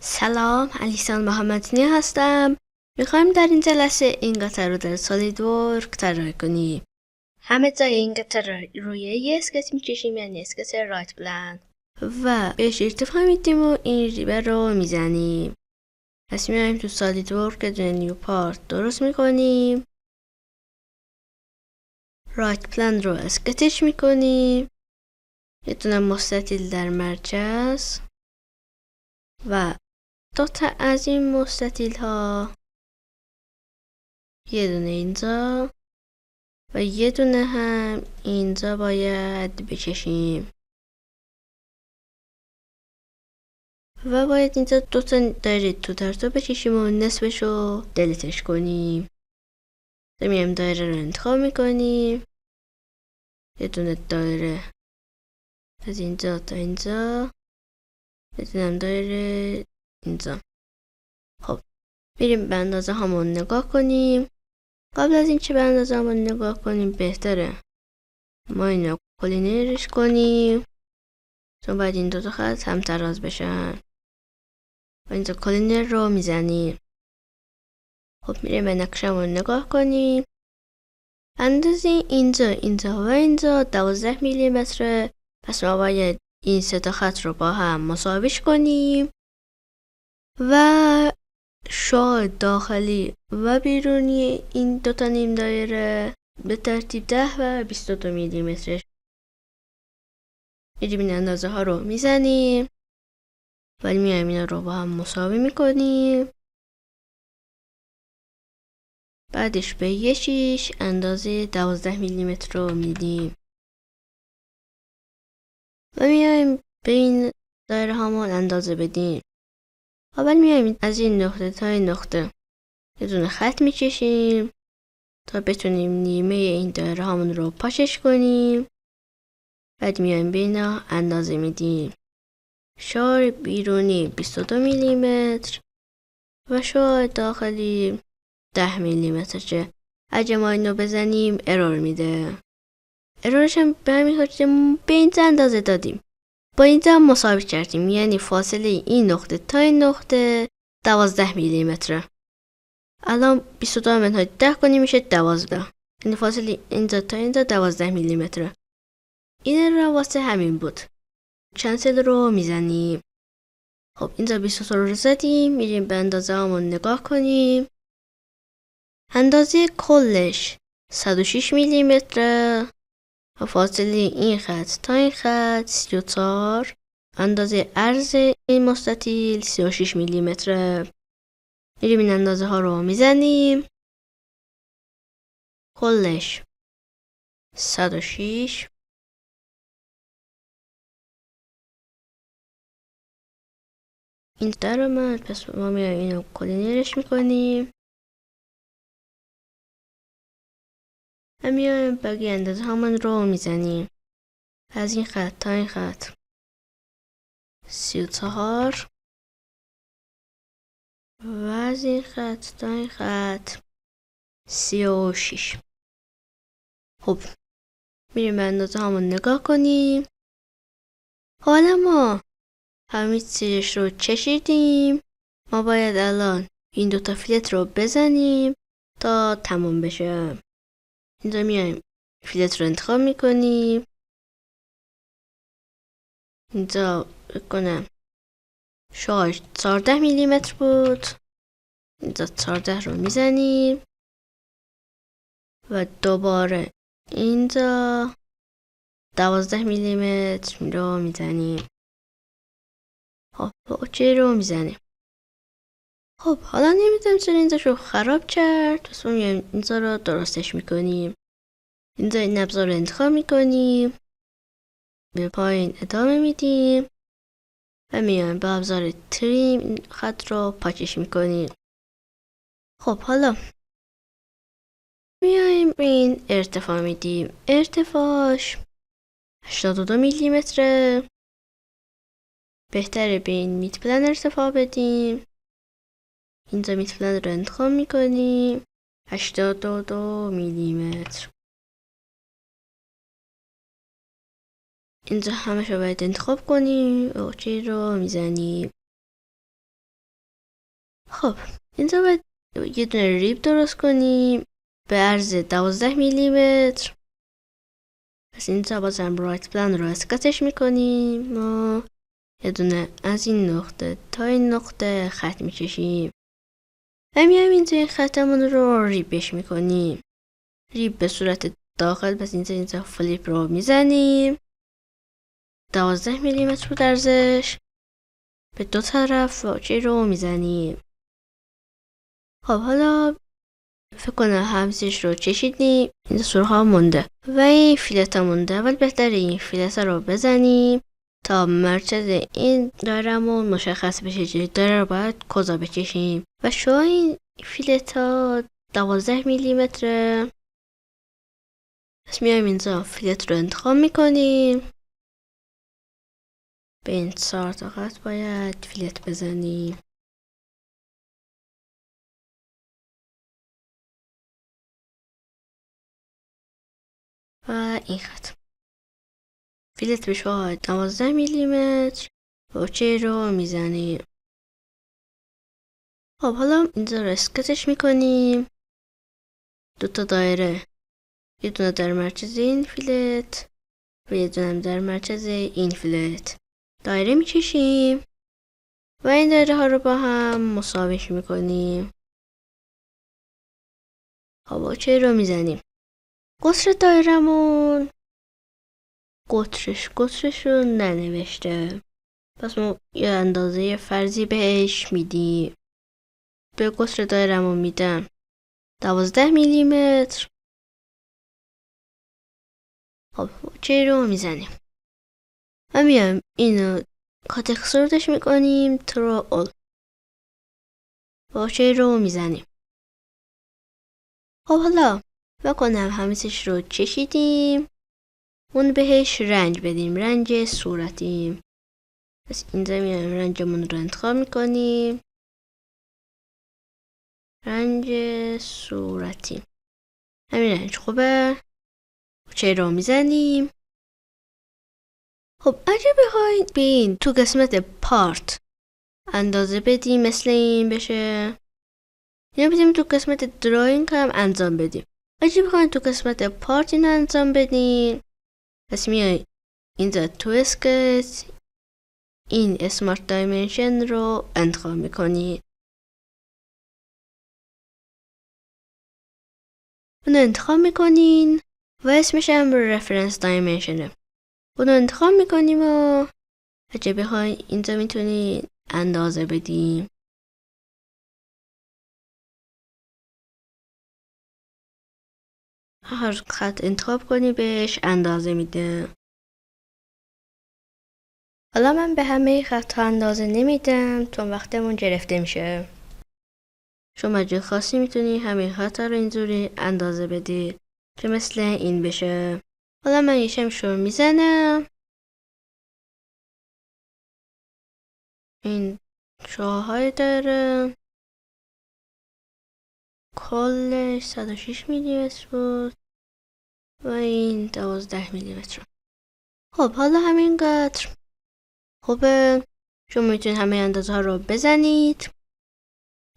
سلام، علیسان محمدنیا هستم. میخوایم در این جلسه این قطعه رو در سالیدورکس طراحی کنیم. همه جای این قطعه روی یه اسکچ میکشیم، یعنی اسکچ رایت پلان، و بهش ارتفاع میدیم و این ریبه رو میزنیم. پس میایم تو سالیدورکس نیو پارت درست میکنیم، رایت پلان رو اسکچش میکنیم، یه دونه مستطیل در مرکز و دو تا از این مستطیل ها، یه دونه اینجا و یه دونه هم اینجا باید بکشیم و باید اینجا دو تا دایره تو طرف بکشیم و نصفش رو دلیتش کنیم. میایم دایره رو انتخاب میکنیم، یه دونه دایره از اینجا تا اینجا، یه دونه دایره اینجا. خب میریم به اندازه همون نگاه کنیم. قبل از اینکه به اندازه همون نگاه کنیم بهتره ما اینو کلینرش کنیم، چون باید این دوتا خط هم تراز بشن و اینجا کلینر رو میزنیم. خب میریم به نقشمون نگاه کنیم. اندازه اینجا و اینجا 12 میلیمتره. پس ما باید این سه تا خط رو با هم مساویش کنیم و شعاع داخلی و بیرونی این دوتا نیم دایره به ترتیب 10 و 22 میلیمتر. میریم این اندازه ها رو میزنیم ولی میایم اینا رو با هم مساوی میکنیم. بعدش به یه شیش اندازه 12 میلیمتر رو میدیم و میایم به این دایره هامون اندازه بدیم. اول میایم از این نقطه تا این نقطه یه دونه خط میکشیم تا بتونیم نیمه این دایره هامون رو پاشش کنیم. بعد میایم به اینا اندازه میدیم. شعاع بیرونی 22 میلیمتر و شعاع داخلی 10 میلیمتر، که اگه ما اینو بزنیم ارور میده. ارورش هم به همین خاطر به اینجا اندازه دادیم، با اینجا مساوی کردیم، یعنی فاصله این نقطه تا این نقطه 12 میلیمتره. الان 22 منهای 10 کنیم میشه 12، یعنی فاصله اینجا تا اینجا 12 میلیمتره. این رو واسه همین بود. کنسل رو میزنیم. خب اینجا 22 رو زدیم، میریم به اندازه همون نگاه کنیم. اندازه کلش 106 میلیمتره و فاصله این خط تا این خط 34. اندازه عرض این مستطیل 36 میلیمتره. میریم این اندازه ها رو میزنیم. کلش 106 این در اومد. پس ما میایم اینو کلینرش میکنیم و میایم بقیه اندازه همون رو میزنیم. از این خط تا این خط 34 و از این خط تا این خط 36. خب میریم به اندازه همون نگاه کنیم. حالا ما همین چیزش رو چشیدیم. ما باید الان این دوتا فیلت رو بزنیم تا تموم بشه. اینجا میایم فیلت رو انتخاب میکنیم. اینجا بکنم شارژ 14 میلیمتر بود. اینجا 14 رو میزنیم و دوباره اینجا 12 میلیمتر رو میزنیم. خب اوکی رو میزنیم. خب حالا نمیدونم چرا اینجا رو خراب کرد. پس میایم اینجا رو درستش میکنیم. اینجا این ابزار رو انتخاب میکنیم، به پایین ادامه میدیم و میایم با ابزار تریم این خط رو پاکش میکنیم. خب حالا میایم به این ارتفاع میدیم. ارتفاعش 82 میلیمتره. بهتره به این میت پلن ارتفاع بدیم. اینجا میت پلن رو انتخاب میکنیم 82 میلیمتر. اینجا همش رو باید انتخاب کنیم. اوکی رو میزنیم. خب اینجا باید یه دونه ریب درست کنیم به عرض 12 میلیمتر. پس اینجا بازم رایت پلان رو اسکاتش میکنیم. ما یه دونه از این نقطه تا این نقطه خط میکشیم و میایم اینجا این خطمون رو ریبش میکنیم. ریب به صورت داخل. پس اینجا فلیپ رو میزنیم. 12 میلیمتر بود ارزش. به دو طرف واچه رو میزنیم. خب حالا فکر کنم همزش رو چشیدیم. این سوراخ ها مونده و این فیلت ها مونده. اول بهتره این فیلت ها رو بزنیم تا مرکز این دایرمون مشخص بشه. چه دایره رو باید کجا بکشیم و شو این فیلت ها 12 میلیمتره. پس میایم اینجا فیلت رو انتخاب میکنیم. به این 4 تا خط باید فیلت بزنیم. و این خط فیلت به شما 12 میلیمتر واچه رو میزنیم. خب حالا اینجا رو اسکتش میکنیم. دوتا دایره، یه دونه در مرکز این فیلت و یه دونه در مرکز این فیلت دایره میکشیم و این دایره ها رو با هم مساویش میکنیم. خب واچه رو میزنیم. قطر دایرمون قطرش رو ننوشته. پس ما یه اندازه فرضی بهش میدیم. به قطر دایرمون میدم 12 میلیمتر. خب واچه رو میزنیم و میایم اینو کات اختصارش میکنیم ترا اول. واچه رو میزنیم. خب حالا بکنم همیشش رو چشیدیم. اون بهش رنج بدیم، رنج صورتی. پس اینجا میایم رنجمون رو انتخاب میکنیم. رنج صورتی، همین رنج خوبه. واچه رو میزنیم. خب اگه بخواید بین تو قسمت پارت اندازه بدیم مثل این بشه، یا بدیم تو قسمت دراینگ هم انجام بدیم. اگه بخواید تو قسمت پارت این انجام بدین، پس میای اینجا تو اسکت این اسمارت دایمنشن رو انتخاب میکنید. اونو انتخاب میکنین و اسمش هم رفرنس دایمنشنه. اونو انتخاب میکنیم و اگه بخواین اینجا میتونید اندازه بدیم. هر خط انتخاب کنی بهش اندازه میده. حالا من به همه خط ها اندازه نمیدم تا وقتمون گرفته میشه. شما اگه خواستی میتونی همه خط ها رو اینجوری اندازه بدی که مثل این بشه. حالا من یه شمش رو میزنم. این شاهای داره کلش 106 میلیمتر بود و این 12 میلیمتر. خب حالا همینقدر خوبه. شما میتونید همه اندازه ها رو بزنید.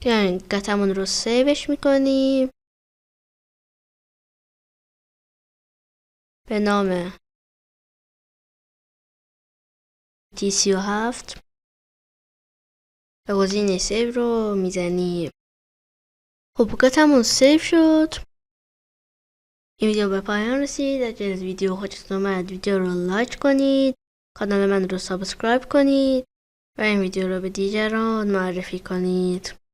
یعنی قطعمون رو سیوش میکنیم به نام T37 و گزینه سیو رو میزنیم. خب قطعمون سیو شد. این ویدیو به پایان رسید. اگر از ویدیو خوشتون اومد ویدیو رو لایک کنید، کانال من رو سابسکرایب کنید و این ویدیو رو به دیگران معرفی کنید.